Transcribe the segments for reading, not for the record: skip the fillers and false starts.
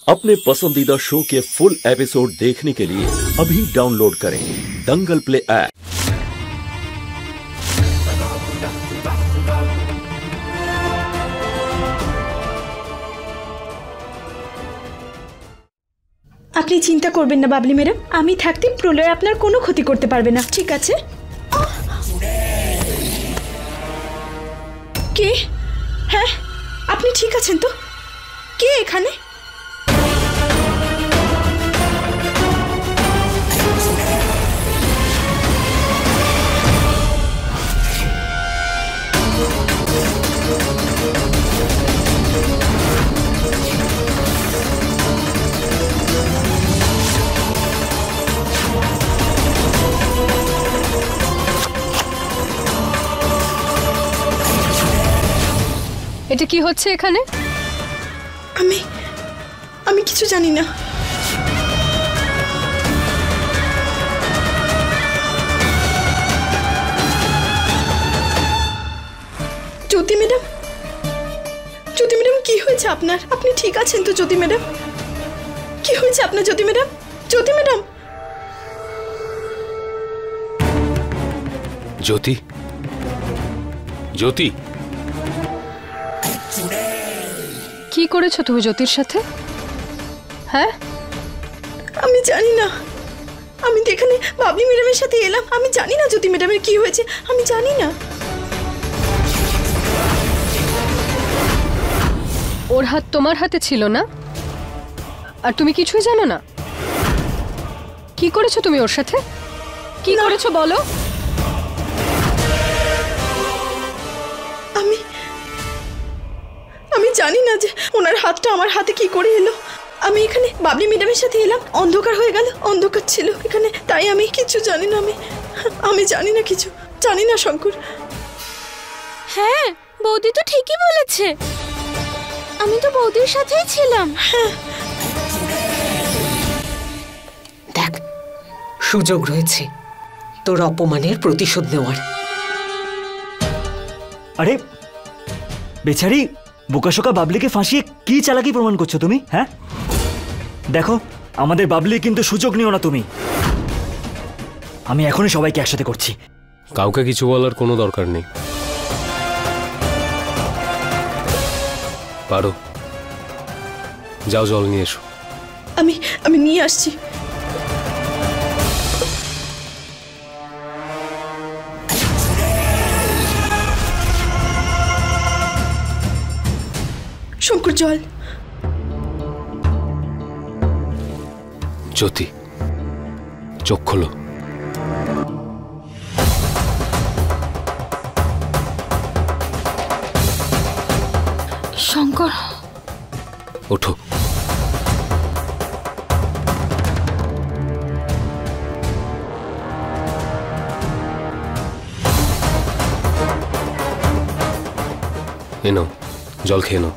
अपने पसंदीदा शो के फुल एपिसोड देखने के लिए अभी डाउनलोड करें दंगल प्ले ऐप। আপনি চিন্তা করবেন না বাবলি ম্যাডাম, আমি থাকতে প্রলয় আপনার কোনো ক্ষতি করতে পারবে না, ঠিক আছে? কে? হ্যাঁ, আপনি ঠিক আছেন তো? কে এখানে? এটা কি হচ্ছে এখানে? আমি কিছু জানি না। জ্যোতি ম্যাডাম, জ্যোতি ম্যাডাম কি হয়েছে আপনার? আপনি ঠিক আছেন তো জ্যোতি ম্যাডাম? কি হয়েছে আপনার জ্যোতি ম্যাডাম? জ্যোতি ম্যাডাম, জ্যোতি, জ্যোতি, কি করেছো তুমি জ্যোতির সাথে? হ্যাঁ, আমি জানি না। আমি তো এখানে বাবলি ম্যাডামের সাথে এলাম। আমি জানি না জ্যোতি ম্যাডামের কি হয়েছে, আমি জানি না। ওর হাত তোমার হাতে ছিল না, আর তুমি কিছুই জানো না? কি করেছো তুমি ওর সাথে? কি করেছো বলো? আমি জানি না যে ওনার হাতটা আমার হাতে কি করে এলো। আমি এখানে বাবলি ম্যাডামের সাথে এলাম, অন্ধকার হয়ে গেল, অন্ধকার ছিল এখানে, তাই আমি কিছু জানি না। আমি জানি না, কিছু জানি না শঙ্কর। হ্যাঁ, বৌদি তো ঠিকই বলেছে, আমি তো বৌদির সাথেই ছিলাম। হ্যাঁ, দেখ, সুযোগ রয়েছে তোর অপমানের প্রতিশোধ নেওয়ার। আরে বেচারি বোকাশোকা বাবলিকে ফাঁসিয়ে কি চালাকি প্রমাণ করছো তুমি? হ্যাঁ দেখো, আমাদের বাবলি কিন্তু সুযোগ নিও না তুমি। আমি এখনই সবাইকে একসাথে করছি। কাউকে কিছু বলার কোনো দরকার নেই। পারো, যাও জল নিয়ে এসো। আমি নিয়ে আসছি। শঙ্কর, জল। জ্যোতি, চোখ খোলো। শঙ্কর, ওঠো। এ নাও, জল খেয়ে নাও।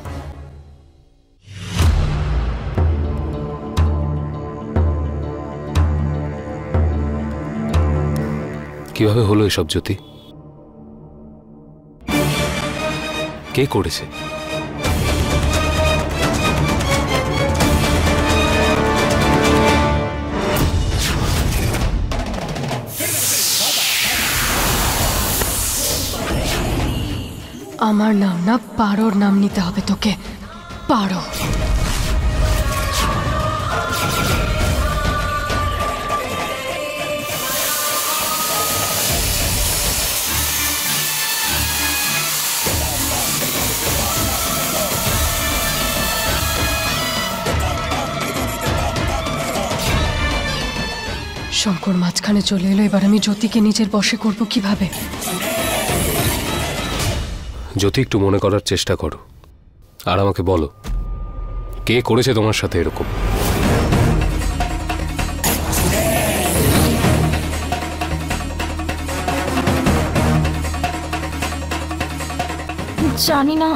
কিভাবে হলো এসব জ্যোতি? কে করেছে? আমার নাম না, পারোর নাম নিতে হবে তোকে। পারো। শঙ্কর মাঝখানে চলে এলো, এবার আমি জ্যোতিকে নিজের বশে করব কিভাবে? জ্যোতি, একটু মনে করার চেষ্টা করো আর আমাকে বলো, কে করেছে তোমার সাথে এরকম? জানি না,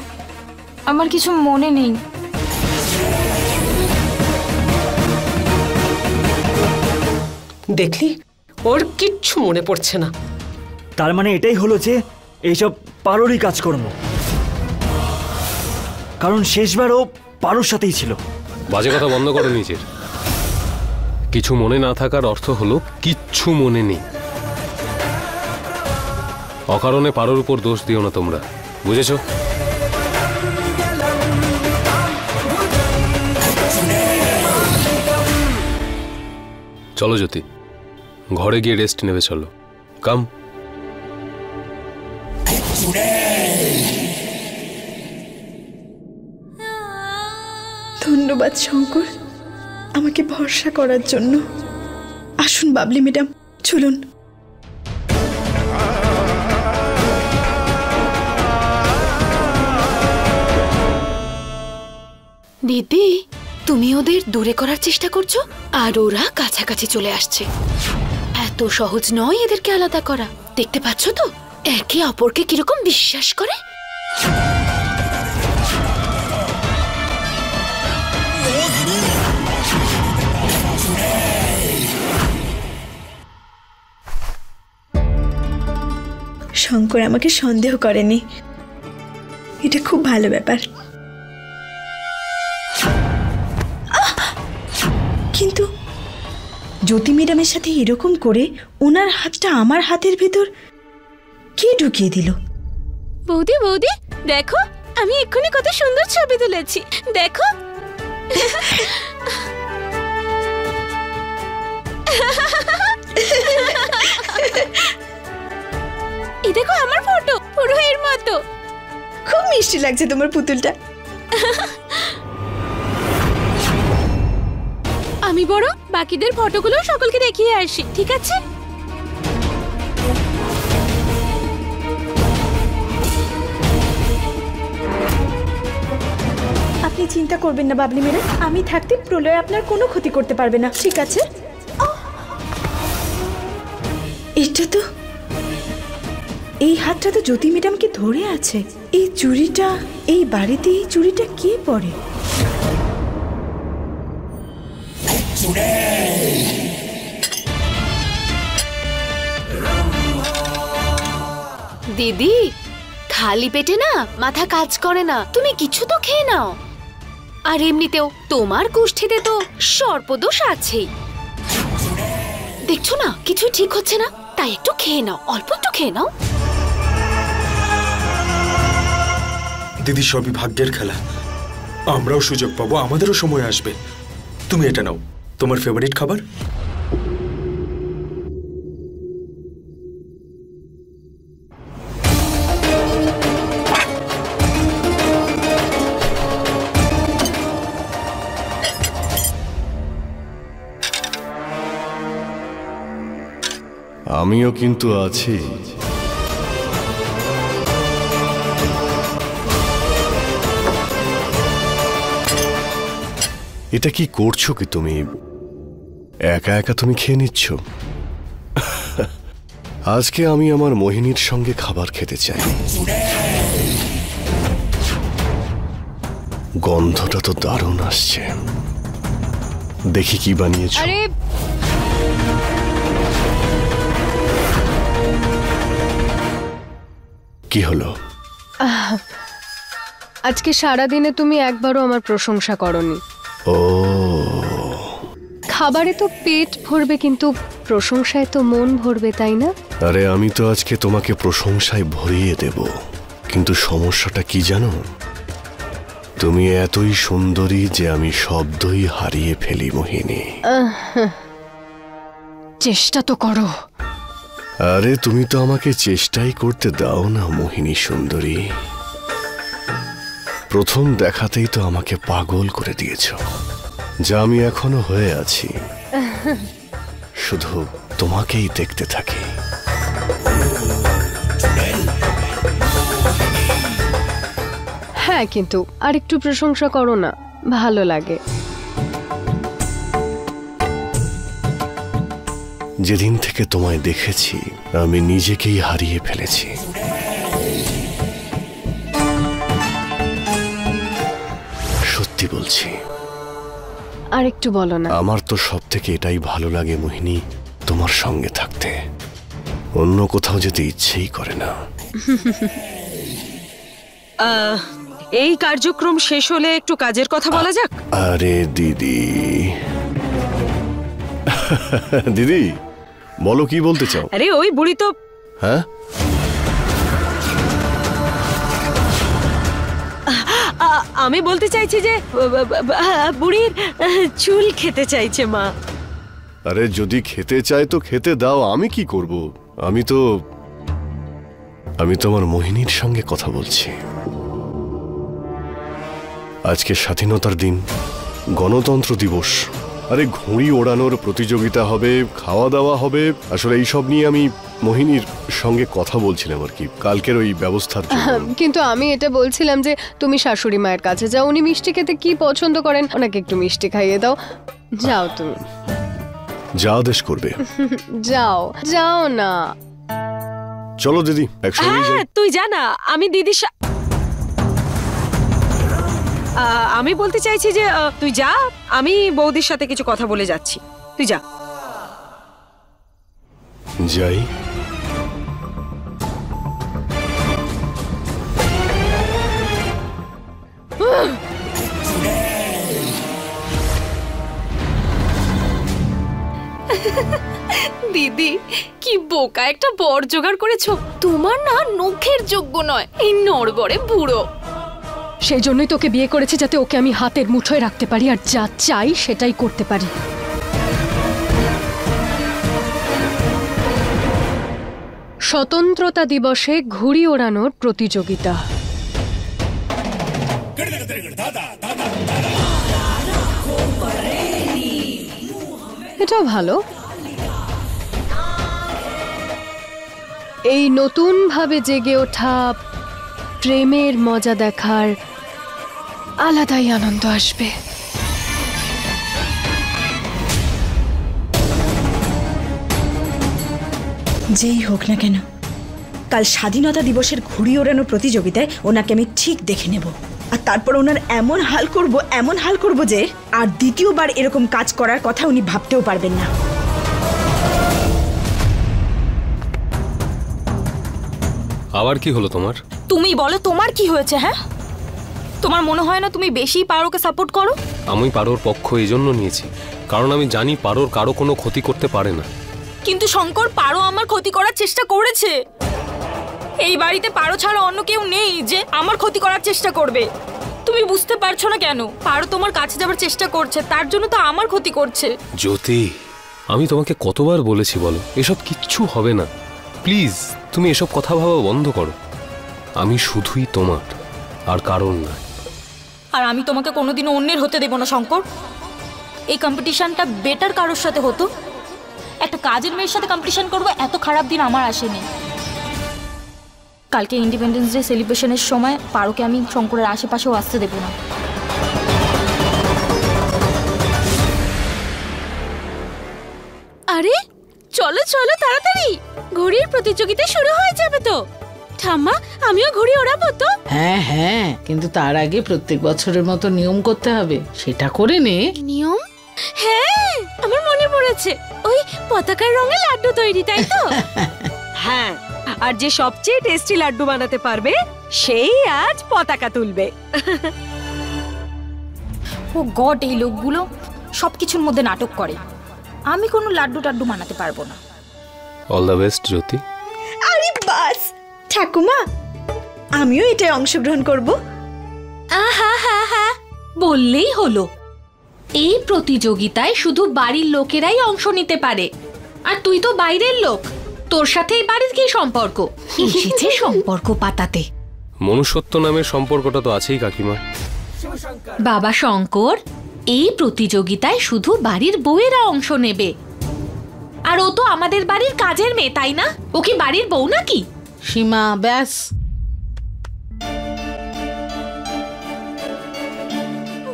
আমার কিছু মনে নেই। দেখলি, ওর কিচ্ছু মনে পড়ছে না। তার মানে এটাই হলো যে এইসব পারোরই কাজকর্ম, কারণ শেষবার ও পারোর সাথেই ছিল। বাজে কথা বন্ধ করো নিজের। কিছু মনে না থাকার অর্থ হলো কিচ্ছু মনে নেই। অকারণে পারোর উপর দোষ দিও না তোমরা, বুঝেছো? চলো জ্যোতি, ঘরে গিয়ে রেস্ট নেবে। চলো, কাম। ধন্যবাদ শঙ্কর, আমাকে ভরসা করার জন্য। আসুন বাবলি ম্যাডাম, চলুন। দিদি, তুমি ওদের দূরে করার চেষ্টা করছো আর ওরা কাছাকাছি চলে আসছে। এত সহজ নয় এদেরকে আলাদা করা। দেখতে পাচ্ছ তো একে অপরকে কিরকম বিশ্বাস করে। শঙ্কর আমাকে সন্দেহ করেনি, এটা খুব ভালো ব্যাপার। কিন্তু জ্যোতি ম্যাডামের সাথে এরকম করে ওনার হাতটা আমার হাতের ভেতর কে ঢুকিয়ে দিল? বৌদি বৌদি দেখো, আমি এক্ষুনি কত সুন্দর ছবি তুলেছি, দেখো। এই দেখো আমার ফটো, পুরো এর মতো। খুব মিষ্টি লাগছে তোমার পুতুলটা। আমি বড় বাকিদের ফটোগুলো সকলকে দেখিয়ে আসি, ঠিক আছে? আপনি চিন্তা করবেন না বাবলি ম্যাডাম, আমি থাকতে প্রলয় আপনার কোনো ক্ষতি করতে পারবে না, ঠিক আছে? এটা তো, এই হাতটা তো জ্যোতি ম্যাডামকে ধরে আছে। এই চুড়িটা, এই বাড়িতে এই চুড়িটা কে পরে? দিদি, খালি পেটে না মাথা কাজ করে না, তুমি কিছু তো খেয়ে নাও। আর এমনিতেও তোমার কুষ্ঠিতে তো সর্পদোষ আছেই, দেখছো না কিছু ঠিক হচ্ছে না, তাই একটু খেয়ে নাও, অল্প একটু খেয়ে নাও। দিদি, সবই ভাগ্যের খেলা। আমরাও সুযোগ পাবো, আমাদেরও সময় আসবে। তুমি এটা নাও, তোমার ফেভারিট খাবার। আমিও কিন্তু আছি। এটা কি করছো কি তুমি? একা একা তুমি খেয়ে নিচ্ছ? আজকে আমি আমার মোহিনীর সঙ্গে খাবার খেতে চাই। গন্ধটা তো দারুণ আসছে, দেখি কি বানিয়েছো। আরে কি হলো? আজকে সারাদিনে তুমি একবারও আমার প্রশংসা করনি। ও, খাবারে তো পেট ভরবে কিন্তু প্রশংসায় তো মন ভরবে, তাই না? আরে আমি তো আজকে তোমাকে প্রশংসায় ভরিয়ে দেব, কিন্তু সমস্যাটা কি জানো? তুমি এতই সুন্দরী যে আমি শব্দই হারিয়ে ফেলি মোহিনী। চেষ্টা তো করো। আরে তুমি তো আমাকে চেষ্টাই করতে দাও না মোহিনী সুন্দরী। প্রথম দেখাতেই তো আমাকে পাগল করে দিয়েছ, যা আমি এখনো হয়ে আছি। শুধু তোমাকেই দেখতে থাকি। হ্যাঁ, কিন্তু আরেকটু প্রশংসা করো না, ভালো লাগে। যেদিন থেকে তোমায় দেখেছি আমি নিজেকেই হারিয়ে ফেলেছি। সত্যি বলছি। আর একটু বলো না। আমার তো সব থেকে এটাই ভালো লাগে মোহিনী, তোমার সঙ্গে থাকতে। অন্য কোথাও যেতে ইচ্ছেই করে না। এই কার্যক্রম শেষ হলে একটু কাজের কথা বলা যাক। আরে দিদি দিদি বলো কি বলতে চাও? আরে ওই বুড়ি তো হ্যাঁ আমি বলতে চাইছি যে বুড়ির চুল খেতে চাইছে মা। আরে যদি খেতে চায় তো খেতে দাও, আমি কি করব? আমি তো আমার মোহিনীর সঙ্গে কথা বলছি। আজকে স্বাধীনতার দিন, গণতন্ত্র দিবস। আরে ঘুড়ি ওড়ানোর প্রতিযোগিতা হবে, খাওয়া দাওয়া হবে। আসলে এইসব নিয়ে আমি মোহিনীর সঙ্গে কথা বলছিলাম আর কি, কালকের ওই ব্যবস্থার জন্য। কিন্তু আমি এটা বলছিলাম যে তুমি শাশুড়ি মায়ের কাছে যাও, উনি মিষ্টি খেতে কি পছন্দ করেন, ওনাকে একটু মিষ্টি খাইয়ে দাও। যাও তুমি, যা আদেশ করবে। যাও যাও না। চলো দিদি একসঙ্গে যাই। তুই জানা আমি দিদির আমি বলতে চাইছি যে তুই যা, আমি বৌদির সাথে কিছু কথা বলে যাচ্ছি, তুই যা। যাই। দিদি কি বোকা একটা বর জোগাড় করেছো। তোমার না নখের যোগ্য নয় এই নড়বড়ে বুড়ো। সেই জন্যই তোকে বিয়ে করেছে, যাতে ওকে আমি হাতের মুঠোয় রাখতে পারি আর যা চাই সেটাই করতে পারি। স্বতন্ত্রতা দিবসে ঘুড়ি ওড়ানোর প্রতিযোগিতা। এটাও ভালো। এই নতুন ভাবে জেগে ওঠা প্রেমের মজা দেখার আলাদাই আনন্দ আসবে। যেই হোক না কেন, কাল স্বাধীনতা দিবসের ঘুড়ি ওড়ানোর প্রতিযোগিতায় ওনাকে আমি ঠিক দেখে নেব, আর তারপর ওনার এমন হাল করব যে আর দ্বিতীয়বার এরকম কাজ করার কথা উনি ভাবতেও পারবেন না। আবার কি হলো তোমার? তুমি বলো তোমার কি হয়েছে? হ্যাঁ, তোমার মনে হয় না তুমি বেশি পারোকে সাপোর্ট করো? আমি পারোর পক্ষ এই জন্য নিয়েছি কারণ আমি জানি পারোর কারো কোনো ক্ষতি করতে পারে না। কিন্তু শঙ্কর, পারো আমার ক্ষতি করার চেষ্টা করেছে। এই বাড়িতে পারো ছাড়া অন্য কেউ নেই যে আমার ক্ষতি করার চেষ্টা করবে। তুমি বুঝতে পারছো না কেন? পারো তোমার কাছে যাবার চেষ্টা করছে, তার জন্য তো আমার ক্ষতি করছে। জ্যোতি, আমি তোমাকে কতবার বলেছি বলো, এসব কিচ্ছু হবে না। প্লিজ তুমি এসব কথা ভাবা বন্ধ করো। আমি শুধুই তোমার, আর কারণ না। আর আমি তোমাকে কোনোদিনও অন্যের হতে দেব না শঙ্কর। এই কম্পিটিশনটা বেটার কারোর সাথে হতো। একটা কাজের মেয়ের সাথে কম্পিটিশন করবো, এত খারাপ দিন আমার আসেনি। কালকে ইন্ডিপেন্ডেন্স ডে সেলিব্রেশনের সময় পারোকে আমি শঙ্করের আশেপাশেও আসতে দেব না। আরে চলো চলো তাড়াতাড়ি, ঘুড়ির প্রতিযোগিতা শুরু হয়ে যাবে তো। ঠাম্মা, আমিও ঘুড়ি ওড়াবো তো। হ্যাঁ হ্যাঁ, কিন্তু তার আগে প্রত্যেক বছরের মতো নিয়ম করতে হবে, সেটা করে নে। নিয়ম? হ্যাঁ, আমার মনে পড়েছে, ওই পতাকার রঙে লাড্ডু তৈরি, তাই তো? হ্যাঁ, আর যে সবচেয়ে টেস্টি লাড্ডু বানাতে পারবে সেই আজ পতাকা তুলবে। ও গড, এই লোকগুলো সবকিছুর মধ্যে নাটক করে। আমি কোনো লাড্ডু টাড্ডু বানাতে পারবো না। অল দ্য বেস্ট জ্যোতি। আরে বাস ঠাকুমা, আমিও এটায় অংশগ্রহণ করব। আহা হা হা, বললেই হলো। এই প্রতিযোগিতায় শুধু বাড়ির লোকেরাই অংশ নিতে পারে, আর তুই তো বাইরের লোক, তোর সাথে এই বাড়ির কি সম্পর্ক? এসেছে সম্পর্ক পাতাতে। মনুষ্যত্ব নামের সম্পর্কটা তো আছেই কাকিমা। বাবা শঙ্কর, এই প্রতিযোগিতায় শুধু বাড়ির বউয়েরা অংশ নেবে। আর ও তো আমাদের বাড়ির কাজের মেয়ে, তাই না? ও কি বাড়ির বউ নাকি? সীমা, ব্যাস।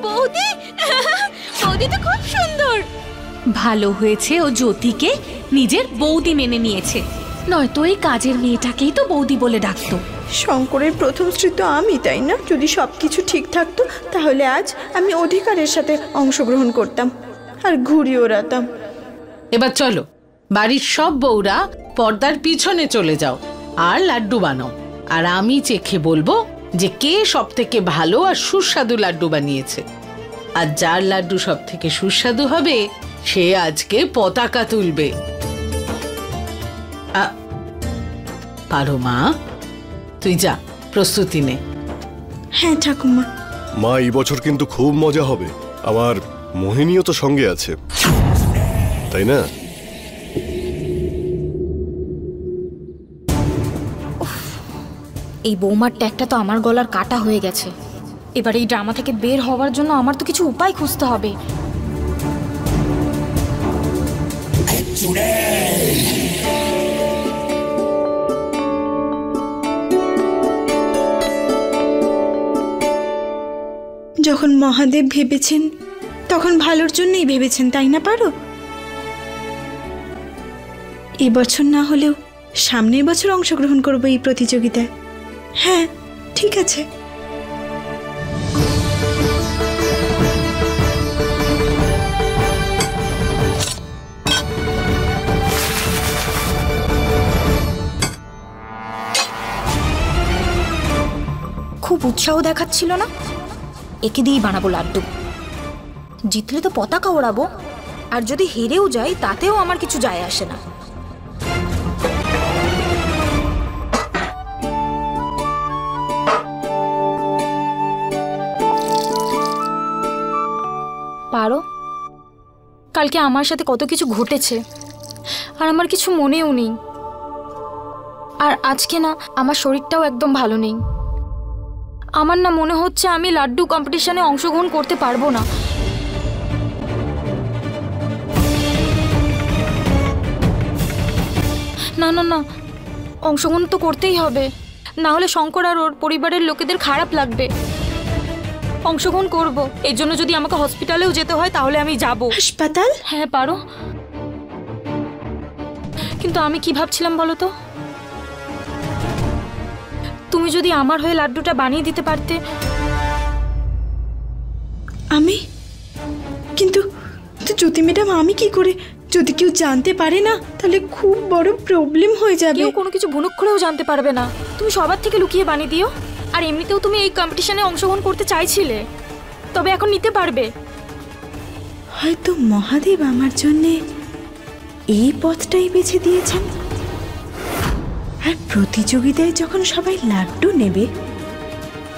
বৌদি, বৌদি তো খুব সুন্দর। ভালো হয়েছে ও জ্যোতিকে নিজের বৌদি মেনে নিয়েছে, নয়তো এই কাজের মেয়েটাকেই তো বৌদি বলে ডাকতো। শঙ্করের প্রথম স্ত্রী তো আমি, তাই না? যদি সবকিছু ঠিক থাকতো তাহলে আজ আমি অধিকারের সাথে অংশগ্রহণ করতাম আর ঘুড়ি ওড়াতাম। এবার চলো, বাড়ির সব বউরা পর্দার পিছনে চলে যাও আর লাড্ডু বানাও, আর আমি চেখে বলবো যে কে সব থেকে ভালো আর সুস্বাদু লাড্ডু বানিয়েছে। আর যার লাড্ডু সব থেকে সুস্বাদু হবে সে আজকে পতাকা তুলবে। পারো মা, তুই যা, প্রস্তুতি নে। হ্যাঁ ঠাকুমা। মা, এই বছর কিন্তু খুব মজা হবে। আমার মোহিনীও তো সঙ্গে আছে, তাই না? এই বৌমার ট্যাগটা তো আমার গলার কাটা হয়ে গেছে। এবার এই ড্রামা থেকে বের হওয়ার জন্য আমার তো কিছু উপায় খুঁজতে হবে। যখন মহাদেব ভেবেছেন তখন ভালোর জন্যই ভেবেছেন, তাই না পারো? এবছর না হলেও সামনের বছর অংশগ্রহণ করব এই প্রতিযোগিতায়। হ্যাঁ, ঠিক আছে। খুব উৎসাহ দেখাচ্ছিল না? একে দিয়েই বানাবো লাড্ডু। জিতলে তো পতাকা ওড়াবো, আর যদি হেরেও যাই তাতেও আমার কিছু যায় আসে না। পারো, কালকে আমার সাথে কত কিছু ঘটেছে আর আমার কিছু মনেও নেই। আর আজকে না আমার শরীরটাও একদম ভালো নেই। আমার না মনে হচ্ছে আমি লাড্ডু কম্পিটিশনে অংশগ্রহণ করতে পারবো না। না না না, অংশগ্রহণ তো করতেই হবে, না হলে শঙ্কর আর ওর পরিবারের লোকেদের খারাপ লাগবে। অংশগ্রহণ করব, এর জন্য যদি আমাকে হসপিটালেও যেতে হয় তাহলে আমি যাব। হাসপাতাল? হ্যাঁ পারো, কিন্তু আমি কি ভাবছিলাম বলো তো, তুমি যদি আমার হয়ে লাড্ডুটা বানিয়ে দিতে পারতে। আমি? কিন্তু জ্যোতি ম্যাডাম, আমি কি করে? যদি কেউ জানতে পারে না তাহলে খুব বড় প্রবলেম হয়ে যাবে। কেউ কোনো কিছু ভুনুক করেও জানতে পারবে না। তুমি সবার থেকে লুকিয়ে বানিয়ে দিও। আর এমনিতেও তুমি এই কম্পিটিশনে অংশগ্রহণ করতে চাইছিলে, তবে এখন নিতে পারবে। হয়তো মহাদেব আমার জন্য এই পথটাই বেছে দিয়েছেন। আর প্রতিযোগিতায় যখন সবাই লাড্ডু নেবে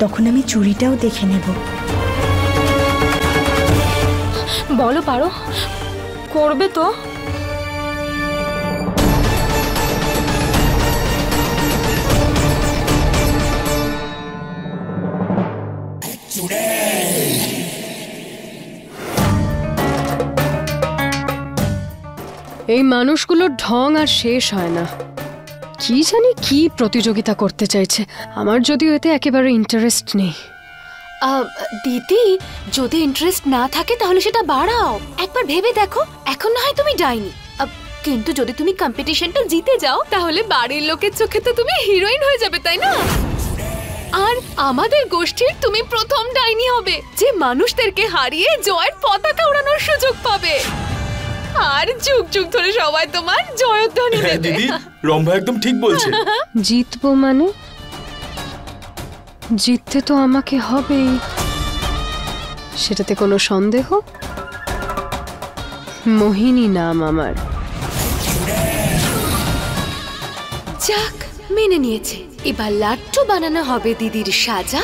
তখন আমি চুড়িটাও দেখে নেব। বলো পারো, করবে তো? এই মানুষগুলোর ঢং আর শেষ হয় না। কি জানি কি প্রতিযোগিতা করতে চাইছে, আমার যদিও এতে একেবারে ইন্টারেস্ট নেই। দিদি, যদি ইন্টারেস্ট না থাকে তাহলে সেটা বাড়াও। একবার ভেবে দেখো, এখন না হয় তুমি ডাইনি, কিন্তু যদি তুমি কম্পিটিশনটা জিতে যাও তাহলে বাড়ির লোকের চোখে তো তুমি হিরোইন হয়ে যাবে, তাই না? আর আমাদের গোষ্ঠীর তুমি প্রথম ডাইনি হবে যে মানুষদেরকে হারিয়ে জয়ের পতাকা ওড়ানোর সুযোগ পাবে। আর যুগ যুগ ধরে সবাই তোমার জয়ধ্বনি দেবে। দিদি, রম্ভা একদম ঠিক বলছে। জিতবো মানে? জিততে তো আমাকে হবেই, সেটাতে কোনো সন্দেহ? মোহিনী নাম আমার। যাক, মেনে নিয়েছে। এবার লাড্ডু বানানো হবে দিদির সাজা,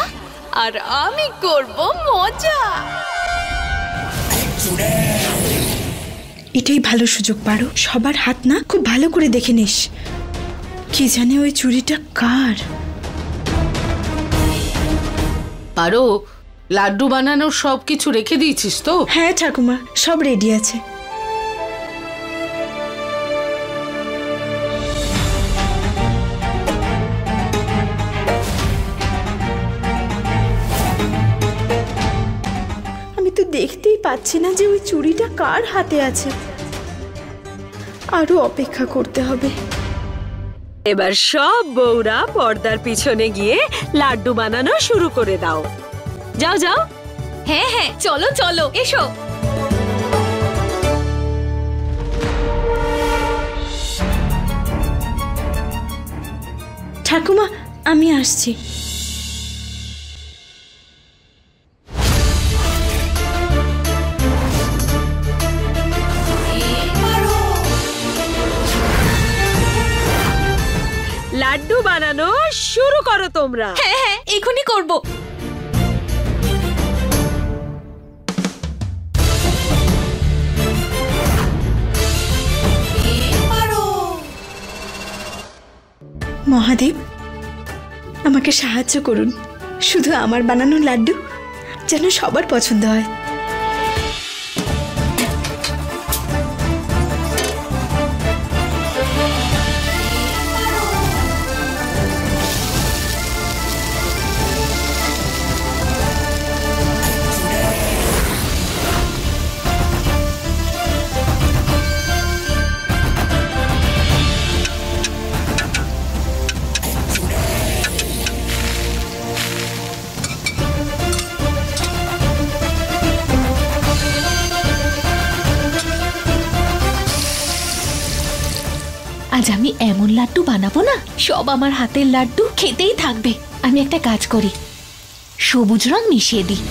আর আমি করব মজা। এটাই ভালো সুযোগ পারো, সবার হাত না খুব ভালো করে দেখে নিস। কি জানে ওই চুড়িটা কার? পারো, লাড্ডু বানানোর সব কিছু রেখে দিয়েছিস তো? হ্যাঁ ঠাকুমা, সব রেডি আছে। আমি তো দেখতেই পাচ্ছি না যে ওই চুড়িটা কার হাতে আছে। আরো অপেক্ষা করতে হবে। এবার সব বউরা পর্দার পিছনে গিয়ে লাড্ডু বানানো শুরু করে দাও। যাও যাও। হ্যাঁ হ্যাঁ, চলো চলো, এসো। ঠাকুমা, আমি আসছি। করো তোমরা। হ্যাঁ হ্যাঁ এখনই করব। মহাদেব, আমাকে সাহায্য করুন। শুধু আমার বানানো লাড্ডু যেন সবার পছন্দ হয়। আজ আমি এমন লাড্ডু বানাবো না, সব আমার হাতের লাড্ডু খেতেই থাকবে। আমি একটা কাজ করি, সবুজ রং মিশিয়ে দিই।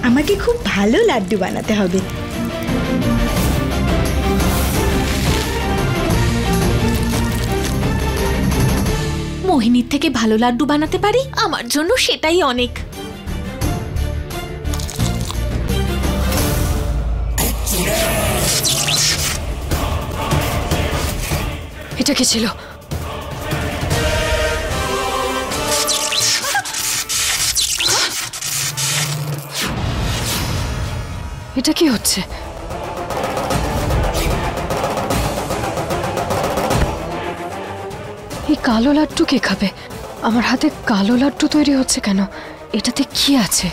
আমাকে খুব ভালো লাড্ডু বানাতে হবে। মোহিনীর থেকে ভালো লাড্ডু বানাতে পারি, আমার জন্য সেটাই অনেক। এটা কি ছিল? এটা কি হচ্ছে? এই কালো লাড্ডু কে খাবে? আমার হাতে কালো লাড্ডু তৈরি হচ্ছে কেন? এটাতে কি আছে?